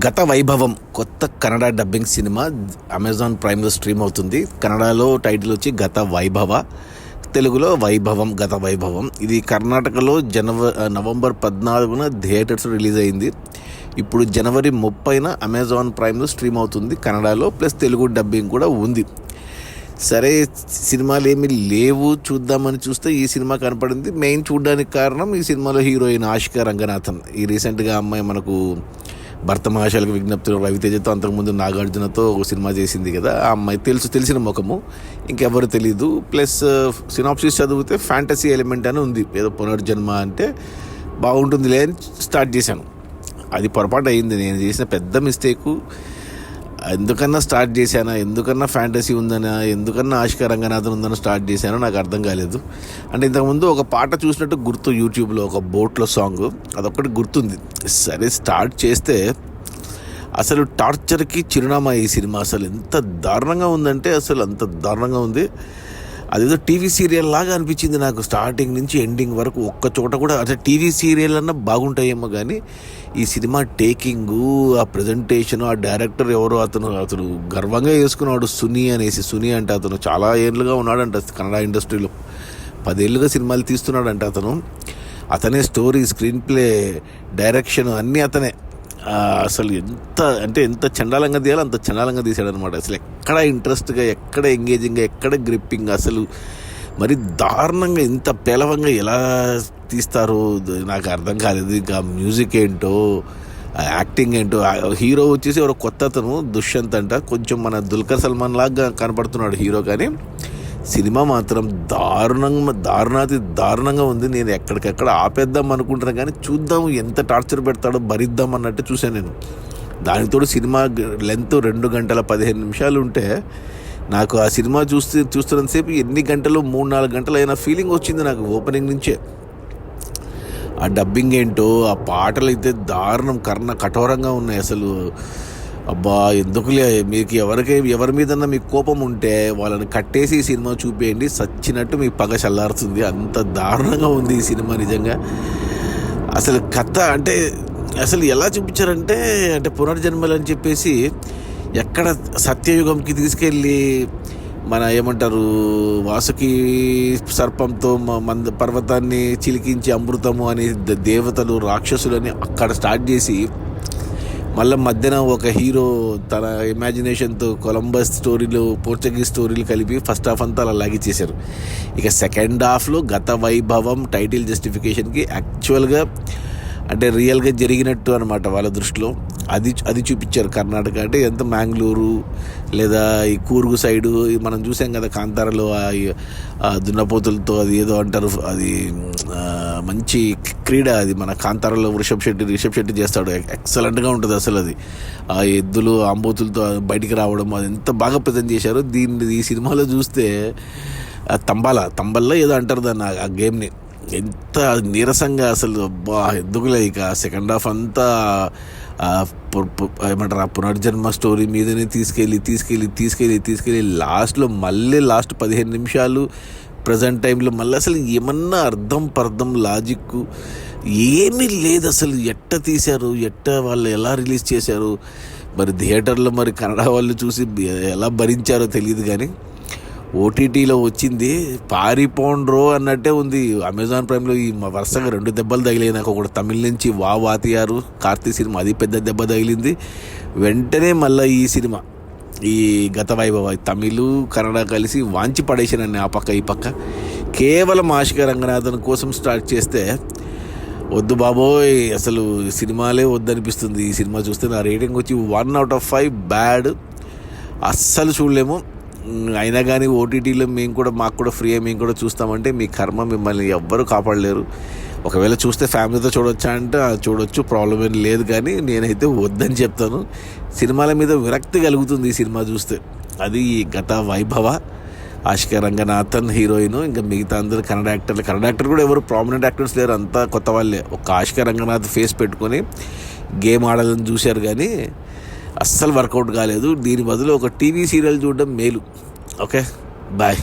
గత వైభవం కొత్త Kannada dubbing cinema Amazon ప్రైమ్లో స్ట్రీమ్ అవుతుంది. కన్నడలో టైటిల్ వచ్చి గత వైభవ, తెలుగులో వైభవం గత వైభవం. ఇది కర్ణాటకలో నవంబర్ 14న థియేటర్స్ రిలీజ్ అయింది. ఇప్పుడు జనవరి 30న అమెజాన్ ప్రైమ్లో స్ట్రీమ్ అవుతుంది కన్నడలో, ప్లస్ తెలుగు డబ్బింగ్ కూడా ఉంది. సరే, సినిమాలు ఏమీ లేవు చూద్దామని చూస్తే ఈ సినిమా కనపడింది. మెయిన్ చూడడానికి కారణం ఈ సినిమాలో హీరోయిన్ ఆషికా రంగనాథన్. ఈ రీసెంట్గా అమ్మాయి మనకు భర్త మహాశాలకు విజ్ఞప్తిలో రవితేజతో, అంతకుముందు నాగార్జునతో ఒక సినిమా చేసింది కదా. ఆ అమ్మాయి తెలిసిన ముఖము, ఇంకెవరు తెలీదు. ప్లస్ సినాప్సిస్ చదివితే ఫ్యాంటసీ ఎలిమెంట్ అని ఉంది. ఏదో పునర్జన్మ అంటే బాగుంటుందిలే అని స్టార్ట్ చేశాను. అది పొరపాటు అయింది. నేను చేసిన పెద్ద మిస్టేకు. ఎందుకన్నా స్టార్ట్ చేశానా, ఎందుకన్నా ఫ్యాంటసీ ఉందనా, ఎందుకన్నా ఆషికా రంగనాథన్ ఉందని స్టార్ట్ చేశానో నాకు అర్థం కాలేదు. అంటే ఇంతకుముందు ఒక పాట చూసినట్టు గుర్తు, యూట్యూబ్లో ఒక బోట్లో సాంగ్, అదొక్కటి గుర్తుంది. సరే, స్టార్ట్ చేస్తే అసలు టార్చర్కి చిరునామా ఈ సినిమా. అసలు ఎంత దారుణంగా ఉందంటే అసలు అంత దారుణంగా ఉంది. అదేదో టీవీ సీరియల్ లాగా అనిపించింది నాకు స్టార్టింగ్ నుంచి ఎండింగ్ వరకు. ఒక్క చోట కూడా అంటే టీవీ సీరియల్ అన్నా బాగుంటాయేమో కానీ ఈ సినిమా టేకింగు, ఆ ప్రజెంటేషను, ఆ డైరెక్టర్ ఎవరో అతను గర్వంగా వేసుకున్నాడు, సునీ అనేసి. సునీ అంటే అతను చాలా ఏళ్ళుగా ఉన్నాడంట కన్నడ ఇండస్ట్రీలో, 10 ఏళ్ళుగా సినిమాలు తీస్తున్నాడంట అతనే స్టోరీ, స్క్రీన్ ప్లే, డైరెక్షన్ అన్నీ అతనే. అసలు ఎంత చండాలంగా తీయాలో అంత చండాలంగా తీసాడనమాట. అసలు ఎక్కడ ఇంట్రెస్ట్గా, ఎక్కడ ఎంగేజింగ్గా, ఎక్కడ గ్రిప్పింగ్, అసలు మరి దారుణంగా ఇంత పేలవంగా ఎలా తీస్తారో నాకు అర్థం కాలేదు. ఇంకా మ్యూజిక్ ఏంటో, యాక్టింగ్ ఏంటో. హీరో వచ్చేసి ఎవరో కొత్త అతను, దుష్యంత్ అంట. కొంచెం మన దుల్కర్ సల్మాన్ లాగా కనపడుతున్నాడు హీరో, కానీ సినిమా మాత్రం దారుణంగా ఉంది. నేను ఎక్కడికెక్కడ ఆపేద్దాం అనుకుంటున్నాను, కానీ చూద్దాం ఎంత టార్చర్ పెడతాడో భరిద్దాం అన్నట్టు చూశాను నేను. దానితోడు సినిమా లెంత్ 2 గంటల 15 నిమిషాలు ఉంటే నాకు ఆ సినిమా చూస్తున్నంతసేపు ఎన్ని గంటలు, 3-4 గంటలు అయిన ఫీలింగ్ వచ్చింది నాకు ఓపెనింగ్ నుంచే. ఆ డబ్బింగ్ ఏంటో, ఆ పాటలు అయితే దారుణం, కఠోరంగా ఉన్నాయి అసలు. అబ్బా, ఎందుకులే, మీకు ఎవరి మీదన్నా మీకు కోపం ఉంటే వాళ్ళని కట్టేసి ఈ సినిమా చూపేయండి, సచ్చినట్టు మీ పగ చల్లారుతుంది. అంత దారుణంగా ఉంది ఈ సినిమా నిజంగా. అసలు కథ అంటే అసలు ఎలా చూపించారంటే, అంటే పునర్జన్మలు అని చెప్పేసి ఎక్కడ సత్యయుగంకి తీసుకెళ్ళి మన ఏమంటారు వాసుకి సర్పంతో పర్వతాన్ని చిలికించి అమృతము అని దేవతలు, రాక్షసులని అక్కడ స్టార్ట్ చేసి మళ్ళీ మధ్యన ఒక హీరో తన ఇమాజినేషన్తో కొలంబస్ స్టోరీలు, పోర్చుగీస్ స్టోరీలు కలిపి ఫస్ట్ హాఫ్ అంతా అలా లాగిచ్చేశారు. ఇక సెకండ్ హాఫ్లో గత వైభవం టైటిల్ జస్టిఫికేషన్కి యాక్చువల్గా అంటే రియల్గా జరిగినట్టు అనమాట వాళ్ళ దృష్టిలో. అది చూపించారు. కర్ణాటక అంటే ఎంత మ్యాంగ్లూరు లేదా ఈ కూర్గు సైడు మనం చూసాం కదా కాంతారలో, దున్నపోతులతో అది ఏదో అంటారు, అది మంచి క్రీడ. అది మన కాంతారలో రిషబ్ శెట్టి చేస్తాడు, ఎక్సలెంట్గా ఉంటుంది అసలు. అది ఆ ఎద్దులు, ఆంబోతులతో బయటికి రావడం, అది ఎంత బాగా ప్రజెంట్ చేశారు. ఈ సినిమాలో చూస్తే తంబల్లో ఏదో అంటారు దాన్ని, ఆ గేమ్ని, ఎంత నీరసంగా అసలు. ఎందుకులే, ఇక సెకండ్ హాఫ్ అంతా ఏమంటారు ఆ పునర్జన్మ స్టోరీ మీదనే తీసుకెళ్ళి లాస్ట్లో మళ్ళీ లాస్ట్ 15 నిమిషాలు ప్రజెంట్ టైంలో మళ్ళీ అసలు ఏమన్నా అర్థం లాజిక్ ఏమీ లేదు అసలు. ఎట్ట తీశారు, వాళ్ళు ఎలా రిలీజ్ చేశారు, మరి థియేటర్లో మరి కన్నడ వాళ్ళు చూసి ఎలా భరించారో తెలియదు. కానీ ఓటీటీలో వచ్చింది పారిపోండ్రో అన్నట్టే ఉంది. అమెజాన్ ప్రైమ్లో ఈ వరుసగా 2 దెబ్బలు తగిలాయి నాకు. ఒకటి తమిళ నుంచి వాతియారు కార్తీక్ సినిమా, అది పెద్ద దెబ్బ తగిలింది. వెంటనే మళ్ళీ ఈ సినిమా, ఈ గత వైభవ, తమిళ్ కన్నడ కలిసి వాంచి పడేసానని ఆ పక్క ఈ పక్క. కేవలం ఆషికా రంగనాథన్ కోసం స్టార్ట్ చేస్తే వద్దు బాబోయ్, అసలు సినిమాలే వద్దనిపిస్తుంది. ఈ సినిమా చూస్తే నా రేటింగ్ వచ్చి 1 out of 5 బ్యాడ్. అస్సలు చూడలేము. అయినా కానీ ఓటీటీలో మాకు కూడా ఫ్రీ, మేము కూడా చూస్తామంటే మీ కర్మ, మిమ్మల్ని ఎవ్వరూ కాపాడలేరు. ఒకవేళ చూస్తే ఫ్యామిలీతో చూడొచ్చా అంటే చూడొచ్చు, ప్రాబ్లం ఏం లేదు. కానీ నేనైతే వద్దని చెప్తాను. సినిమాల మీద విరక్తి కలుగుతుంది ఈ సినిమా చూస్తే. అది గత వైభవ, ఆషికా రంగనాథన్ హీరోయిన్. ఇంకా మిగతా అందరూ కన్నడ యాక్టర్ కూడా ఎవరు ప్రామినెంట్ యాక్టర్స్ లేరు, అంతా కొత్త వాళ్ళే. ఒక ఆషికా రంగనాథ్ ఫేస్ పెట్టుకొని గేమ్ ఆడాలని చూశారు, కానీ అస్సలు వర్కౌట్ కాలేదు. దీని బదులు ఒక టీవీ సీరియల్ చూడడం మేలు. Okay, bye.